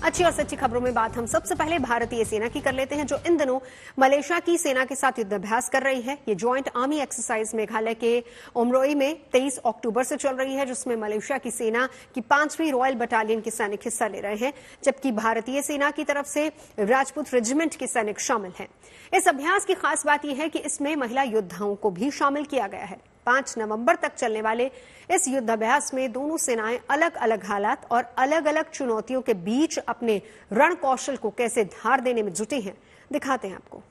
अच्छी और सच्ची खबरों में बात हम सबसे पहले भारतीय सेना की कर लेते हैं, जो इन दिनों मलेशिया की सेना के साथ युद्धाभ्यास कर रही है। ये ज्वाइंट आर्मी एक्सरसाइज मेघालय के उमरोई में 23 अक्टूबर से चल रही है, जिसमें मलेशिया की सेना की 5वीं रॉयल बटालियन के सैनिक हिस्सा ले रहे हैं, जबकि भारतीय सेना की तरफ से राजपूत रेजिमेंट के सैनिक शामिल हैं। इस अभ्यास की खास बात यह है कि इसमें महिला योद्धाओं को भी शामिल किया गया है। 5 नवंबर तक चलने वाले इस युद्धाभ्यास में दोनों सेनाएं अलग अलग हालात और अलग अलग चुनौतियों के बीच अपने रण कौशल को कैसे धार देने में जुटे हैं, दिखाते हैं आपको।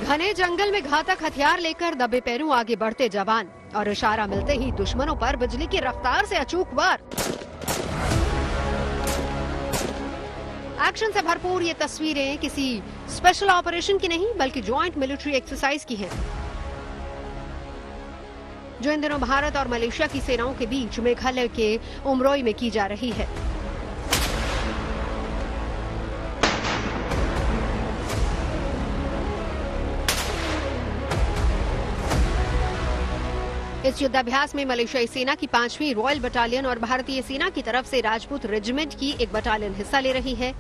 घने जंगल में घातक हथियार लेकर दबे पैरों आगे बढ़ते जवान और इशारा मिलते ही दुश्मनों पर बिजली की रफ्तार से अचूक वार। एक्शन से भरपूर ये तस्वीरें किसी स्पेशल ऑपरेशन की नहीं बल्कि ज्वाइंट मिलिट्री एक्सरसाइज की हैं, जो इन दिनों भारत और मलेशिया की सेनाओं के बीच मेघालय के उमरोई में की जा रही है। इस युद्धाभ्यास में मलेशियाई सेना की 5वीं रॉयल बटालियन और भारतीय सेना की तरफ से राजपूत रेजिमेंट की एक बटालियन हिस्सा ले रही है।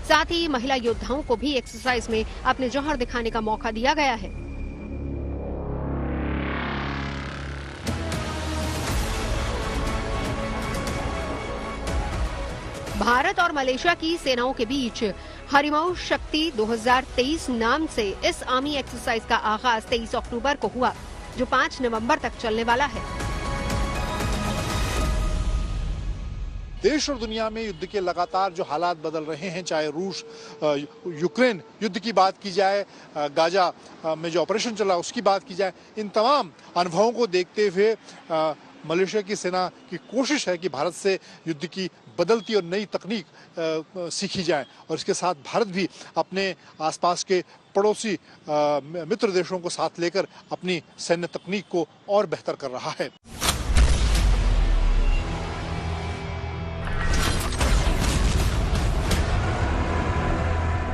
साथ ही महिला योद्धाओं को भी एक्सरसाइज में अपने जौहर दिखाने का मौका दिया गया है। भारत और मलेशिया की सेनाओं के बीच हरिमऊ शक्ति 2023 नाम से इस आर्मी एक्सरसाइज का आगाज 23 अक्टूबर को हुआ, जो 5 नवंबर तक चलने वाला है। देश और दुनिया में युद्ध के लगातार जो हालात बदल रहे हैं, चाहे रूस यूक्रेन युद्ध की बात की जाए, गाजा में जो ऑपरेशन चला उसकी बात की जाए, इन तमाम अनुभवों को देखते हुए मलेशिया की सेना की कोशिश है कि भारत से युद्ध की बदलती और नई तकनीक सीखी जाए और इसके साथ भारत भी अपने आसपास के पड़ोसी मित्र देशों को साथ लेकर अपनी सैन्य तकनीक को और बेहतर कर रहा है।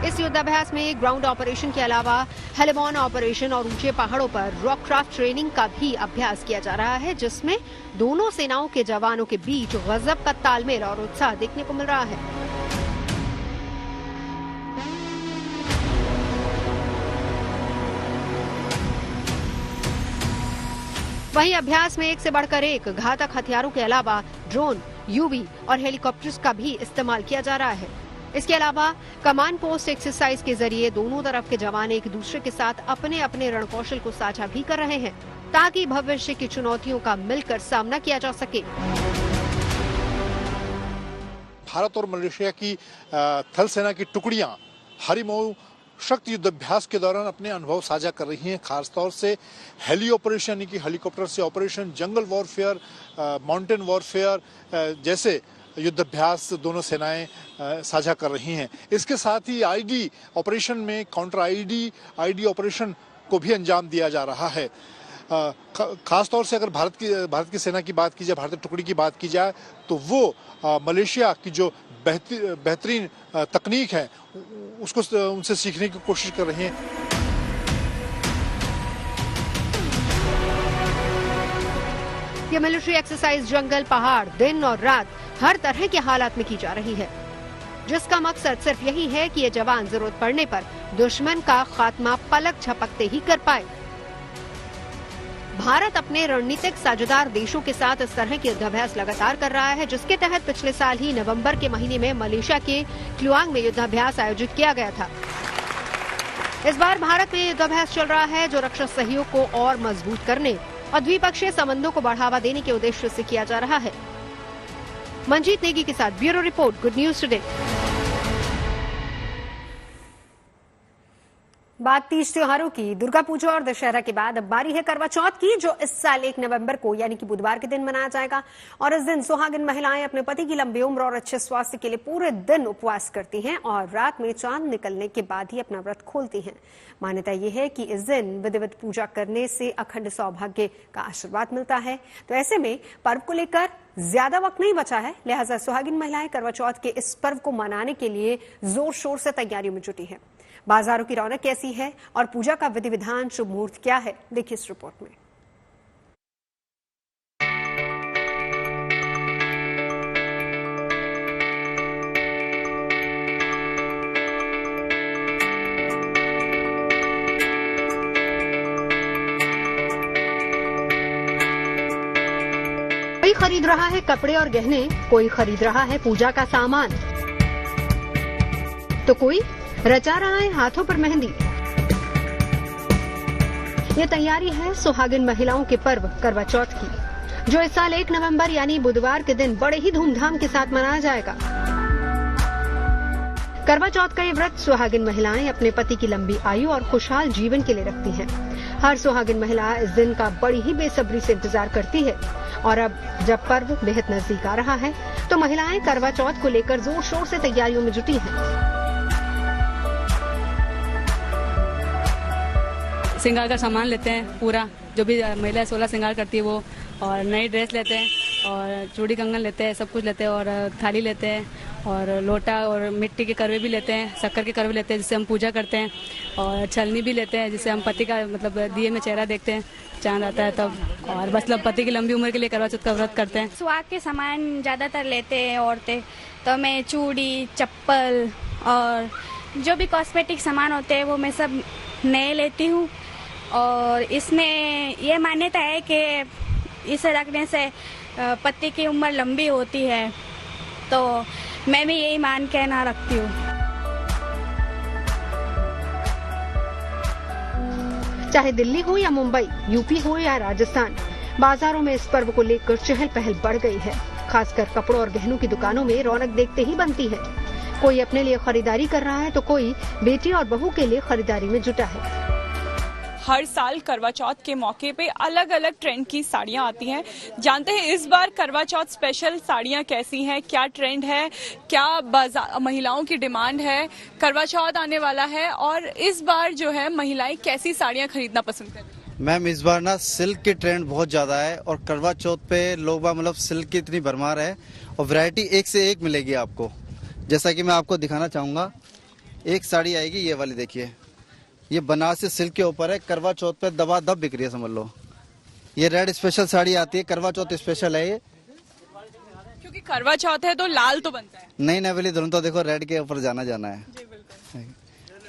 इस युद्धाभ्यास में ग्राउंड ऑपरेशन के अलावा हेलीबॉर्न ऑपरेशन और ऊंचे पहाड़ों पर रॉकक्राफ्ट ट्रेनिंग का भी अभ्यास किया जा रहा है, जिसमें दोनों सेनाओं के जवानों के बीच गजब का तालमेल और उत्साह देखने को मिल रहा है। वहीं अभ्यास में एक से बढ़कर एक घातक हथियारों के अलावा ड्रोन, यूवी और हेलीकॉप्टर्स का भी इस्तेमाल किया जा रहा है। इसके अलावा कमांड पोस्ट एक्सरसाइज के जरिए दोनों तरफ के जवान एक दूसरे के साथ अपने अपने रणकौशल को साझा भी कर रहे हैं, ताकि भविष्य की चुनौतियों का मिलकर सामना किया जा सके। भारत और मलेशिया की थल सेना की टुकड़ियां हरिमऊ शक्ति युद्धाभ्यास के दौरान अपने अनुभव साझा कर रही हैं, खासतौर से हेली ऑपरेशन यानी कि हेलीकॉप्टर से ऑपरेशन, जंगल वॉरफेयर, माउंटेन वॉरफेयर जैसे युद्धाभ्यास दोनों सेनाएं साझा कर रही हैं। इसके साथ ही आईडी ऑपरेशन में काउंटर आईडी ऑपरेशन को भी अंजाम दिया जा रहा है। खासतौर से अगर भारत की सेना की बात की जाए, भारतीय टुकड़ी की बात की जाए, तो वो मलेशिया की जो बेहतरीन तकनीक है उसको उनसे सीखने की कोशिश कर रही हैं। ये मिलिट्री एक्सरसाइज जंगल, पहाड़, दिन और रात हर तरह के हालात में की जा रही है, जिसका मकसद सिर्फ यही है कि ये जवान जरूरत पड़ने पर दुश्मन का खात्मा पलक झपकते ही कर पाए। भारत अपने रणनीतिक साझेदार देशों के साथ इस तरह के युद्धाभ्यास लगातार कर रहा है, जिसके तहत पिछले साल ही नवंबर के महीने में मलेशिया के क्लुआंग में युद्धाभ्यास आयोजित किया गया था। इस बार भारत में युद्धाभ्यास चल रहा है, जो रक्षा सहयोग को और मजबूत करने और द्विपक्षीय संबंधों को बढ़ावा देने के उद्देश्य से किया जा रहा है। मंजीत नेगी के साथ bureau report, good news today. बात तीज त्योहारों की, दुर्गा पूजा और दशहरा के बाद अब बारी है करवा चौथ की, जो इस साल 1 नवंबर को यानी कि बुधवार के दिन मनाया जाएगा। और इस दिन सुहागिन महिलाएं अपने पति की लंबी उम्र और अच्छे स्वास्थ्य के लिए पूरे दिन उपवास करती हैं और रात में चांद निकलने के बाद ही अपना व्रत खोलती हैं। मान्यता यह है कि इस दिन विधिवत पूजा करने से अखंड सौभाग्य का आशीर्वाद मिलता है। तो ऐसे में पर्व को लेकर ज्यादा वक्त नहीं बचा है, लिहाजा सुहागिन महिलाएं करवा चौथ के इस पर्व को मनाने के लिए जोर शोर से तैयारियों में जुटी है। बाजारों की रौनक कैसी है और पूजा का विधि विधान, शुभ मुहूर्त क्या है, देखिए इस रिपोर्ट में। कोई खरीद रहा है कपड़े और गहने, कोई खरीद रहा है पूजा का सामान, तो कोई रचा रहा है हाथों पर मेहंदी। ये तैयारी है सुहागिन महिलाओं के पर्व करवा चौथ की, जो इस साल 1 नवंबर यानी बुधवार के दिन बड़े ही धूमधाम के साथ मनाया जाएगा। करवा चौथ का ये व्रत सुहागिन महिलाएं अपने पति की लंबी आयु और खुशहाल जीवन के लिए रखती हैं। हर सुहागिन महिला इस दिन का बड़ी ही बेसब्री से इंतजार करती है और अब जब पर्व बेहद नजदीक आ रहा है तो महिलाएं करवा चौथ को लेकर जोर शोर से तैयारियों में जुटी हैं। श्रृंगार का सामान लेते हैं पूरा, जो भी महिला 16 श्रृंगार करती है वो, और नई ड्रेस लेते हैं और चूड़ी कंगन लेते हैं, सब कुछ लेते हैं, और थाली लेते हैं और लोटा और मिट्टी के करवे भी लेते हैं, शक्कर के करवे लेते हैं जिससे हम पूजा करते हैं, और छलनी भी लेते हैं जिससे हम पति का मतलब दिए में चेहरा देखते हैं, चांद आता है तब, और बस पति की लंबी उम्र के लिए करवा चौथ का व्रत करते हैं। सुहाग के सामान ज़्यादातर लेते हैं औरतें, तो मैं चूड़ी, चप्पल और जो भी कॉस्मेटिक सामान होते हैं वो मैं सब नए लेती हूँ। और इसमें यह मान्यता है कि इसे रखने से पति की उम्र लंबी होती है, तो मैं भी यही मान के ना रखती हूँ। चाहे दिल्ली हो या मुंबई, यूपी हो या राजस्थान, बाजारों में इस पर्व को लेकर चहल पहल बढ़ गई है। खासकर कपड़ों और गहनों की दुकानों में रौनक देखते ही बनती है। कोई अपने लिए खरीदारी कर रहा है तो कोई बेटी और बहू के लिए खरीदारी में जुटा है। हर साल करवा चौथ के मौके पे अलग अलग ट्रेंड की साड़ियां आती हैं। जानते हैं इस बार करवा चौथ स्पेशल साड़ियां कैसी हैं, क्या ट्रेंड है, क्या महिलाओं की डिमांड है। करवा चौथ आने वाला है और इस बार जो है महिलाएं कैसी साड़ियां खरीदना पसंद कर रही हैं। मैम इस बार ना सिल्क की ट्रेंड बहुत ज्यादा है और करवा चौथ पे लोग मतलब सिल्क की इतनी भरमार है और वैरायटी एक से एक मिलेगी आपको। जैसा कि मैं आपको दिखाना चाहूंगा, एक साड़ी आएगी ये वाली, देखिए ये बनारसी सिल्क के ऊपर है, करवा चौथ पे दबा दब बिक रही है, समझ लो। ये रेड स्पेशल साड़ी आती है, करवा चौथ स्पेशल है ये, क्योंकि करवा चौथ है तो लाल तो बनता है। नई नवेली दुल्हन तो देखो रेड के ऊपर जाना है।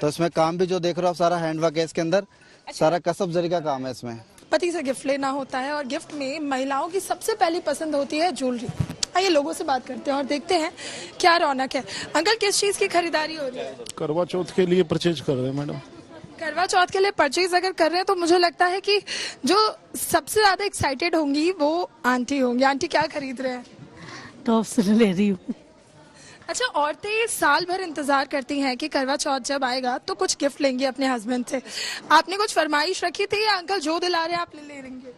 तो इसमें काम भी जो देख रहे हो आप सारा हैंडवर्क है इसके अंदर, सारा कसब जरी का काम है इसमें। पति से गिफ्ट लेना होता है और गिफ्ट में महिलाओं की सबसे पहली पसंद होती है ज्वेलरी। आइए लोगों से बात करते हैं और देखते हैं क्या रौनक है। अंकल, किस चीज की खरीदारी हो रही है? करवा चौथ के लिए परचेज कर रहे हैं मैडम। करवा चौथ के लिए परचेज अगर कर रहे हैं तो मुझे लगता है कि जो सबसे ज्यादा एक्साइटेड होंगी वो आंटी होंगी। आंटी क्या खरीद रहे हैं? टॉप से ले रही हूँ। अच्छा, औरतें साल भर इंतजार करती हैं कि करवा चौथ जब आएगा तो कुछ गिफ्ट लेंगी अपने हस्बैंड से। आपने कुछ फरमाइश रखी थी या अंकल जो दिला रहे हैं आप ले लेंगे?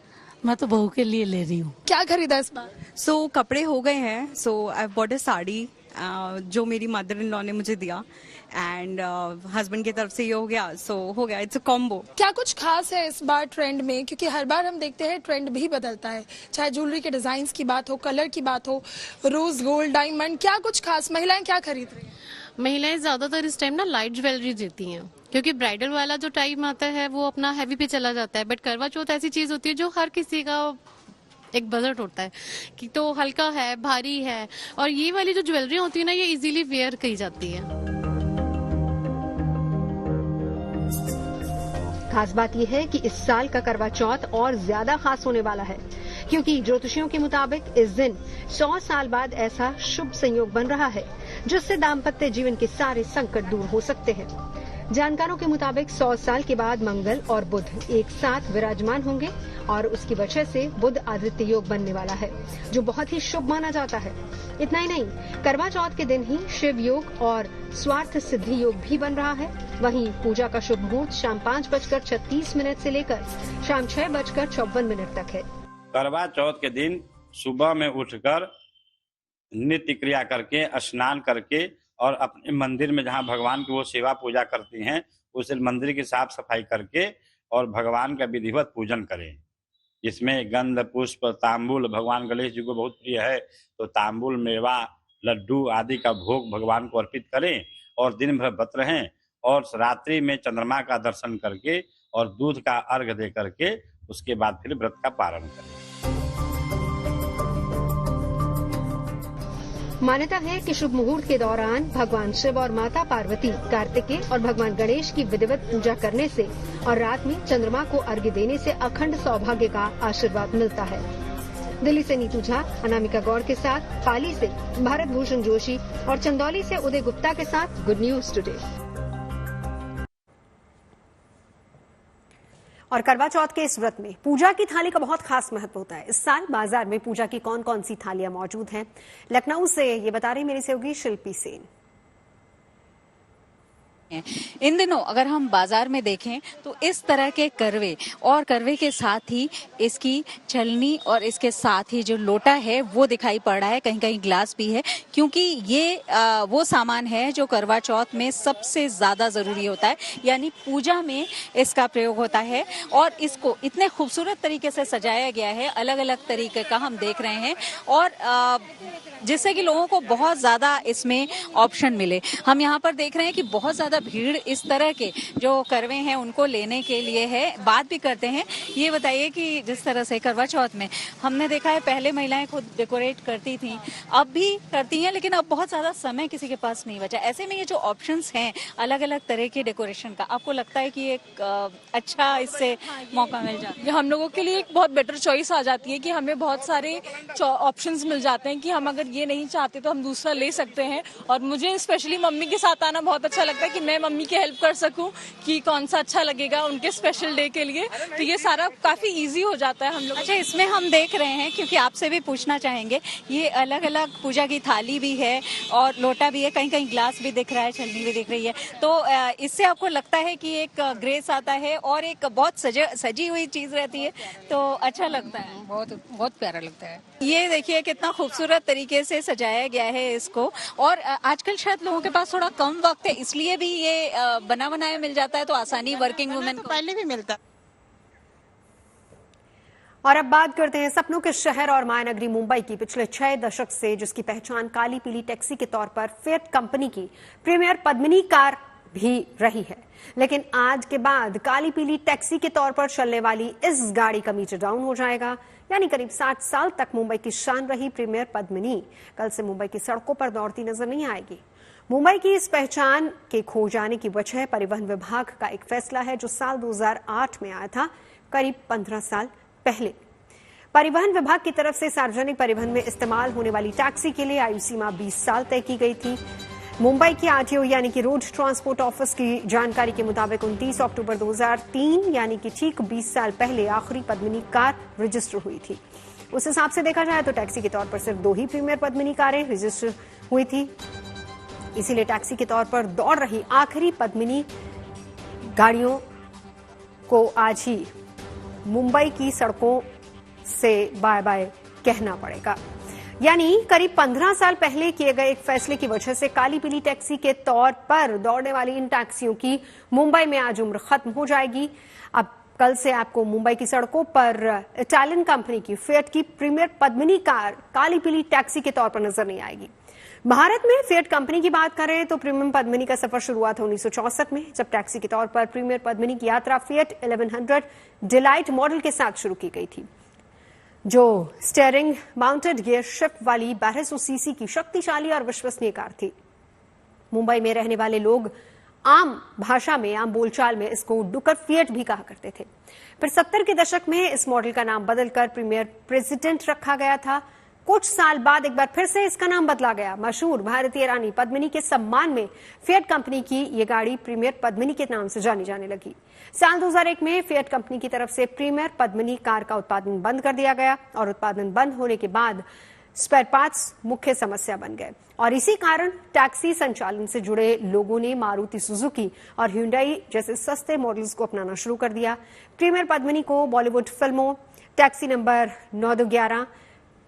मैं तो बहू के लिए ले रही हूँ। क्या खरीदा इस बार? कपड़े हो गए हैं। आई बॉट अ साड़ी जो मेरी मदर इन लॉ ने मुझे दिया, एंड हस्बैंड की तरफ से ये हो गया, हो गया, इट्स अ कॉम्बो। क्या कुछ खास है इस बार ट्रेंड में? क्योंकि हर बार हम देखते हैं ट्रेंड भी बदलता है, चाहे ज्वेलरी के डिजाइन की बात हो, कलर की बात हो, रोज गोल्ड, डायमंड, क्या कुछ खास? महिलाएं क्या खरीद रही हैं? महिलाएं ज्यादातर इस टाइम ना लाइट ज्वेलरी देती हैं, क्योंकि ब्राइडल वाला जो टाइम आता है वो अपना हैवी पे चला जाता है। बट करवा चौथ ऐसी चीज होती है जो हर किसी का एक बजट होता है कि तो हल्का है, भारी है, और ये वाली जो ज्वेलरी होती है ना ये इजीली वेयर की जाती है। खास बात यह है कि इस साल का करवा चौथ और ज्यादा खास होने वाला है, क्योंकि ज्योतिषियों के मुताबिक इस दिन 100 साल बाद ऐसा शुभ संयोग बन रहा है जिससे दाम्पत्य जीवन के सारे संकट दूर हो सकते हैं। जानकारों के मुताबिक 100 साल के बाद मंगल और बुध एक साथ विराजमान होंगे और उसकी वजह से बुध आदित्य योग बनने वाला है, जो बहुत ही शुभ माना जाता है। इतना ही नहीं, करवा चौथ के दिन ही शिव योग और स्वार्थ सिद्धि योग भी बन रहा है। वहीं पूजा का शुभ मुहूर्त शाम 5:36 से लेकर शाम 6:54 तक है। करवा चौथ के दिन सुबह में उठकर नित्य क्रिया करके, स्नान करके और अपने मंदिर में जहाँ भगवान की वो सेवा पूजा करती हैं, उस मंदिर की साफ सफाई करके और भगवान का विधिवत पूजन करें, जिसमें गंध पुष्प तांबुल, भगवान गणेश जी को बहुत प्रिय है, तो तांबुल, मेवा, लड्डू आदि का भोग भगवान को अर्पित करें और दिन भर व्रत रहें और रात्रि में चंद्रमा का दर्शन करके और दूध का अर्घ दे करके उसके बाद फिर व्रत का पारण करें। मान्यता है कि शुभ मुहूर्त के दौरान भगवान शिव और माता पार्वती, कार्तिकेय और भगवान गणेश की विधिवत पूजा करने से और रात में चंद्रमा को अर्घ्य देने से अखंड सौभाग्य का आशीर्वाद मिलता है। दिल्ली से नीतू झा, अनामिका गौड़ के साथ, पाली से भारत भूषण जोशी और चंदौली से उदय गुप्ता के साथ गुड न्यूज टुडे। और करवा चौथ के इस व्रत में पूजा की थाली का बहुत खास महत्व होता है। इस साल बाजार में पूजा की कौन कौन सी थालियां मौजूद हैं, लखनऊ से ये बता रही मेरी सहयोगी शिल्पी सेन। इन दिनों अगर हम बाजार में देखें तो इस तरह के करवे और करवे के साथ ही इसकी छलनी और इसके साथ ही जो लोटा है वो दिखाई पड़ रहा है, कहीं कहीं ग्लास भी है, क्योंकि ये वो सामान है जो करवा चौथ में सबसे ज्यादा जरूरी होता है, यानी पूजा में इसका प्रयोग होता है। और इसको इतने खूबसूरत तरीके से सजाया गया है, अलग अलग तरीके का हम देख रहे हैं, और जिससे कि लोगों को बहुत ज्यादा इसमें ऑप्शन मिले। हम यहाँ पर देख रहे हैं कि बहुत ज्यादा भीड़ इस तरह के जो करवे हैं उनको लेने के लिए है। बात भी करते हैं, ये बताइए कि जिस तरह से करवा चौथ में हमने देखा है पहले महिलाएं खुद डेकोरेट करती थी, अब भी करती हैं, लेकिन अब बहुत ज्यादा समय किसी के पास नहीं बचा। ऐसे में ये जो ऑप्शंस हैं अलग अलग तरह के डेकोरेशन का, आपको लगता है कि एक अच्छा इससे मौका मिल जाता है? हम लोगों के लिए एक बहुत बेटर चॉइस आ जाती है कि हमें बहुत सारे ऑप्शंस मिल जाते हैं कि हम अगर ये नहीं चाहते तो हम दूसरा ले सकते हैं। और मुझे स्पेशली मम्मी के साथ आना बहुत अच्छा लगता है कि मैं मम्मी की हेल्प कर सकूं कि कौन सा अच्छा लगेगा उनके स्पेशल डे के लिए, तो ये सारा काफी इजी हो जाता है हम लोग। अच्छा, इसमें हम देख रहे हैं, क्योंकि आपसे भी पूछना चाहेंगे, ये अलग अलग पूजा की थाली भी है और लोटा भी है, कहीं कहीं ग्लास भी दिख रहा है, छलनी भी दिख रही है, तो इससे आपको लगता है कि एक ग्रेस आता है और एक बहुत सजी हुई चीज रहती है, तो अच्छा लगता है? बहुत प्यारा लगता है। ये देखिए कितना खूबसूरत तरीके से सजाया गया है इसको, और आजकल शायद लोगों के पास थोड़ा कम वक्त है, इसलिए भी ये बना बनाया मिल जाता है, तो आसानी वर्किंग वुमेन को पहले भी मिलता। और अब बात करते हैं सपनों के शहर और मायानगरी मुंबई की। पिछले 6 दशक से जिसकी पहचान काली पीली टैक्सी के तौर पर फिएट कंपनी की प्रीमियर पद्मिनी कार भी रही है, लेकिन आज के बाद काली पीली टैक्सी के तौर पर चलने वाली इस गाड़ी का मीटर डाउन हो जाएगा, यानी करीब 60 साल तक मुंबई की शान रही प्रीमियर पद्मिनी कल से मुंबई की सड़कों पर दौड़ती नजर नहीं आएगी। मुंबई की इस पहचान के खो जाने की वजह परिवहन विभाग का एक फैसला है जो साल 2008 में आया था, करीब 15 साल पहले। परिवहन विभाग की तरफ से सार्वजनिक परिवहन में इस्तेमाल होने वाली टैक्सी के लिए आयु सीमा 20 साल तय की गई थी। मुंबई की आरटीओ यानी कि रोड ट्रांसपोर्ट ऑफिस की जानकारी के मुताबिक 29 अक्टूबर 2003 यानी कि ठीक 20 साल पहले आखिरी पद्मिनी कार रजिस्टर हुई थी। उस हिसाब से देखा जाए तो टैक्सी के तौर पर सिर्फ 2 ही प्रीमियर पद्मिनी कारें रजिस्टर हुई थी, इसीलिए टैक्सी के तौर पर दौड़ रही आखिरी पद्मिनी गाड़ियों को आज ही मुंबई की सड़कों से बाय बाय कहना पड़ेगा। यानी करीब 15 साल पहले किए गए एक फैसले की वजह से काली पीली टैक्सी के तौर पर दौड़ने वाली इन टैक्सियों की मुंबई में आज उम्र खत्म हो जाएगी। अब कल से आपको मुंबई की सड़कों पर इटालियन कंपनी की फिएट की प्रीमियर पद्मिनी कार काली पीली टैक्सी के तौर पर नजर नहीं आएगी। भारत में फिएट कंपनी की बात करें तो प्रीमियम पद्मिनी का सफर शुरू हुआ था 1964 में, जब टैक्सी के तौर पर प्रीमियर पद्मिनी की यात्रा फिएट 1100 डिलाइट मॉडल के साथ शुरू की गई थी, जो स्टीयरिंग माउंटेड गियर शिफ्ट वाली 1200 सीसी की शक्तिशाली और विश्वसनीय कार थी। मुंबई में रहने वाले लोग आम भाषा में, आम बोलचाल में इसको डुकर फिएट भी कहा करते थे। फिर 70 के दशक में इस मॉडल का नाम बदलकर प्रीमियर प्रेसिडेंट रखा गया था, कुछ साल बाद एक बार फिर से इसका नाम बदला गया। मशहूर भारतीय रानी पद्मिनी के सम्मान में फिएट कंपनी की ये गाड़ी प्रीमियर पद्मिनी के नाम से जानी जाने लगी। साल 2001 में फिएट कंपनी की तरफ से प्रीमियर पद्मिनी कार का उत्पादन बंद कर दिया गया और उत्पादन बंद होने के बाद स्पेयर पार्ट्स मुख्य समस्या बन गए और इसी कारण टैक्सी संचालन से जुड़े लोगों ने मारुति सुजुकी और ह्युंडई जैसे सस्ते मॉडल्स को अपनाना शुरू कर दिया। प्रीमियर पद्मिनी को बॉलीवुड फिल्मों टैक्सी नंबर 9211,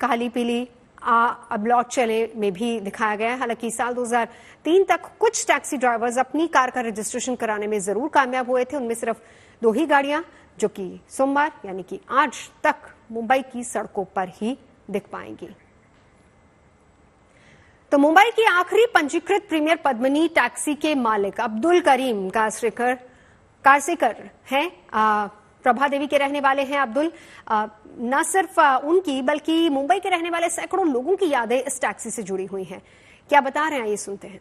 काली पीली अब लौट चले में भी दिखाया गया। हालांकि साल 2003 तक कुछ टैक्सी ड्राइवर्स अपनी कार का रजिस्ट्रेशन कराने में जरूर कामयाब हुए थे। उनमें सिर्फ 2 ही गाड़ियां जो कि सोमवार यानी कि आज तक मुंबई की सड़कों पर ही दिख पाएंगी। तो मुंबई की आखिरी पंजीकृत प्रीमियर पद्मिनी टैक्सी के मालिक अब्दुल करीम कारसेकर हैं। प्रभा देवी के रहने वाले हैं अब्दुल। न सिर्फ उनकी बल्कि मुंबई के रहने वाले सैकड़ों लोगों की यादें इस टैक्सी से जुड़ी हुई हैं। क्या बता रहे हैं ये सुनते हैं।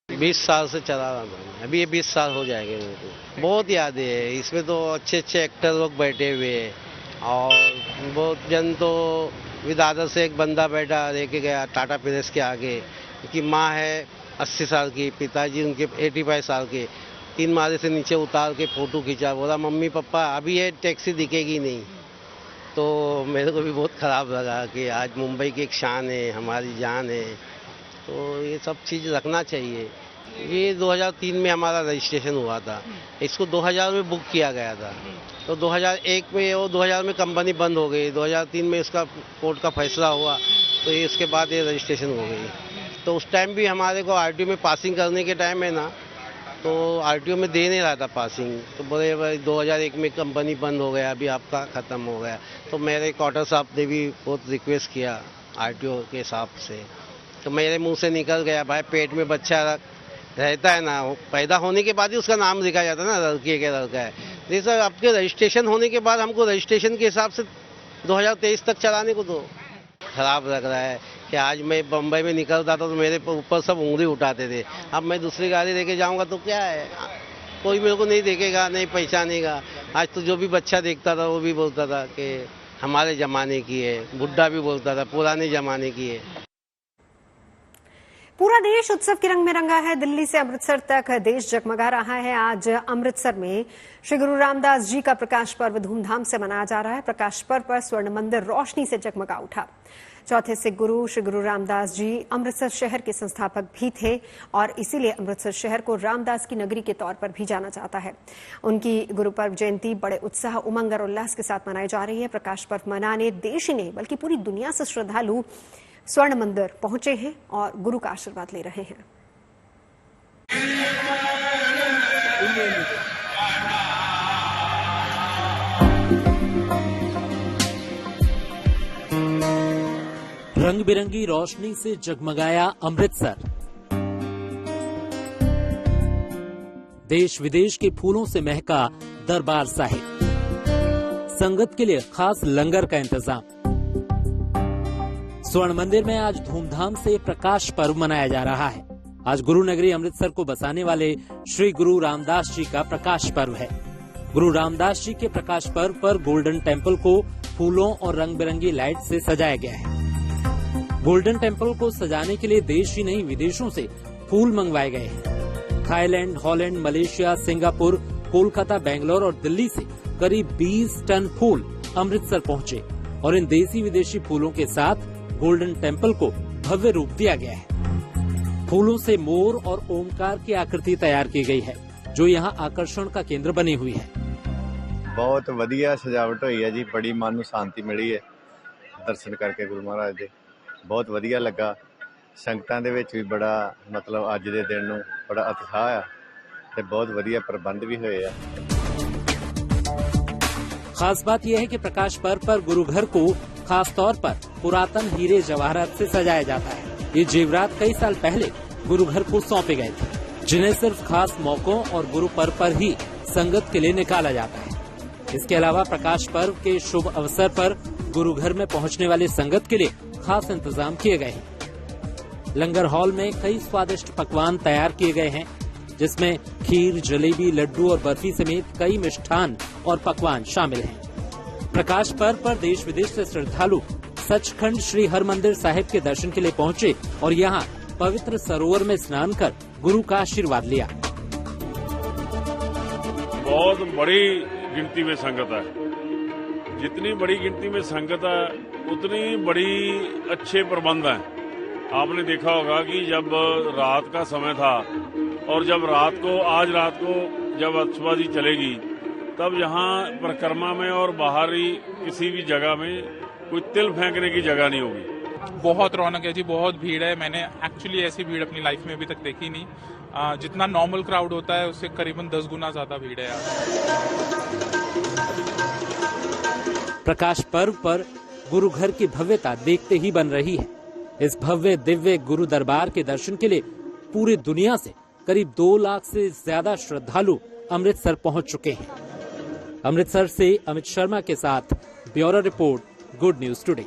20 साल से चला रहा हूँ, अभी ये 20 साल हो जाएंगे मेरे को। बहुत यादें है इसमें, तो अच्छे अच्छे एक्टर लोग बैठे हुए हैं और बहुत जन तो विदादर से एक बंदा बैठा लेके गया टाटा प्रेस के आगे, क्योंकि माँ है 80 साल की, पिताजी उनके 85 साल के। 3 माले से नीचे उतार के फोटो खींचा, बोला मम्मी पापा अभी ये टैक्सी दिखेगी नहीं। तो मेरे को भी बहुत ख़राब लगा कि आज मुंबई की एक शान है, हमारी जान है, तो ये सब चीज़ रखना चाहिए। ये 2003 में हमारा रजिस्ट्रेशन हुआ था, इसको 2000 में बुक किया गया था, तो 2001 में और 2000 में कंपनी बंद हो गई। 2003 में इसका कोर्ट का फैसला हुआ, तो ये उसके बाद ये रजिस्ट्रेशन हो गई। तो उस टाइम भी हमारे को आरटीओ में पासिंग करने के टाइम है ना, तो आरटीओ में दे नहीं रहा था पासिंग, तो बोले भाई 2001 में कंपनी बंद हो गया, अभी आपका ख़त्म हो गया। तो मेरे क्वार्टर साहब ने भी बहुत रिक्वेस्ट किया आरटीओ के हिसाब से, तो मेरे मुंह से निकल गया भाई पेट में बच्चा रहता है ना, पैदा होने के बाद ही उसका नाम लिखा जाता है ना, लड़की के लड़का है। जी सर, आपके रजिस्ट्रेशन होने के बाद हमको रजिस्ट्रेशन के हिसाब से 2023 तक चलाने को दो। खराब लग रहा है कि आज मैं बम्बई में निकलता था तो मेरे ऊपर सब उंगली उठाते थे, अब मैं दूसरी गाड़ी लेके जाऊंगा तो क्या है, कोई मेरे को नहीं देखेगा, नहीं पहचानेगा। आज तो जो भी बच्चा देखता था वो भी बोलता था कि हमारे ज़माने की है, बुढ़ा भी बोलता था पुराने ज़माने की है। पूरा देश उत्सव के रंग में रंगा है। दिल्ली से अमृतसर तक देश जगमगा रहा है। आज अमृतसर में श्री गुरु रामदास जी का प्रकाश पर्व धूमधाम से मनाया जा रहा है। प्रकाश पर्व पर स्वर्ण मंदिर रोशनी से जगमगा उठा। चौथे सिख गुरु श्री गुरु रामदास जी अमृतसर शहर के संस्थापक भी थे और इसीलिए अमृतसर शहर को रामदास की नगरी के तौर पर भी जाना जाता है। उनकी गुरु पर्व जयंती बड़े उत्साह उमंग और उल्लास के साथ मनाई जा रही है। प्रकाश पर्व मनाने देश ही नहीं बल्कि पूरी दुनिया से श्रद्धालु स्वर्ण मंदिर पहुंचे हैं और गुरु का आशीर्वाद ले रहे हैं। रंग बिरंगी रोशनी से जगमगाया अमृतसर। देश विदेश के फूलों से महका दरबार साहिब। संगत के लिए खास लंगर का इंतजाम। स्वर्ण मंदिर में आज धूमधाम से प्रकाश पर्व मनाया जा रहा है। आज गुरु नगरी अमृतसर को बसाने वाले श्री गुरु रामदास जी का प्रकाश पर्व है। गुरु रामदास जी के प्रकाश पर्व पर गोल्डन टेम्पल को फूलों और रंग बिरंगी लाइट से सजाया गया है। गोल्डन टेम्पल को सजाने के लिए देश ही नहीं विदेशों से फूल मंगवाए गए हैं। Thailand, Holland, Malaysia, Singapore, Kolkata, Bangalore और दिल्ली से करीब 20 टन फूल अमृतसर पहुंचे और इन देसी विदेशी फूलों के साथ गोल्डन टेम्पल को भव्य रूप दिया गया है। फूलों से मोर और ओमकार की आकृति तैयार की गई है जो यहाँ आकर्षण का केंद्र बनी हुई है। बहुत वधिया सजावट हुई है जी, बड़ी मन नूं शांति मिली है दर्शन करके गुरु महाराज दे। बहुत वधिया लगा। संगतां दे विच भी बड़ा मतलब अज दे दिन नूं बड़ा उत्साह है ते बहुत वधिया प्रबंध भी होए आ। खास बात यह है कि प्रकाश पर्व पर गुरु घर को खास तौर पर पुरातन हीरे जवाहरात से सजाया जाता है। ये जेवरात कई साल पहले गुरु घर को सौंपे गए थे, जिन्हें सिर्फ खास मौकों और गुरु पर्व पर ही संगत के लिए निकाला जाता है। इसके अलावा प्रकाश पर्व के शुभ अवसर पर गुरु घर में पहुंचने वाली संगत के लिए खास इंतजाम किए गए हैं। लंगर हॉल में कई स्वादिष्ट पकवान तैयार किए गए हैं, जिसमें खीर, जलेबी, लड्डू और बर्फी समेत कई मिष्ठान और पकवान शामिल हैं। प्रकाश पर्व पर देश विदेश से श्रद्धालु सचखंड श्री हरमंदिर साहिब के दर्शन के लिए पहुंचे और यहां पवित्र सरोवर में स्नान कर गुरु का आशीर्वाद लिया। बहुत बड़ी गिनती में संगत है। जितनी बड़ी गिनती में संगत है उतनी बड़ी अच्छे प्रबंध हैं। आपने देखा होगा कि जब रात का समय था और जब आज रात को जब आतिशबाजी चलेगी तब यहाँ परिक्रमा में और बाहरी किसी भी जगह में कोई तिल फेंकने की जगह नहीं होगी। बहुत रौनक है जी, बहुत भीड़ है। मैंने एक्चुअली ऐसी भीड़ अपनी लाइफ में अभी तक देखी नहीं। जितना नॉर्मल क्राउड होता है उससे करीबन 10 गुना ज्यादा भीड़ है। प्रकाश पर्व पर गुरु घर की भव्यता देखते ही बन रही है। इस भव्य दिव्य गुरु दरबार के दर्शन के लिए पूरी दुनिया से करीब 2 लाख से ज्यादा श्रद्धालु अमृतसर पहुंच चुके हैं। अमृतसर से अमित शर्मा के साथ bureau report, good news today.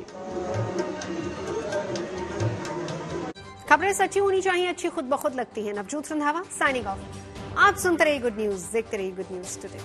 खबरें सच्ची होनी चाहिए, अच्छी खुद ब खुद लगती है। Navjot Randhawa signing off. आप सुनते रहिए गुड न्यूज, देखते रहिए गुड न्यूज टुडे।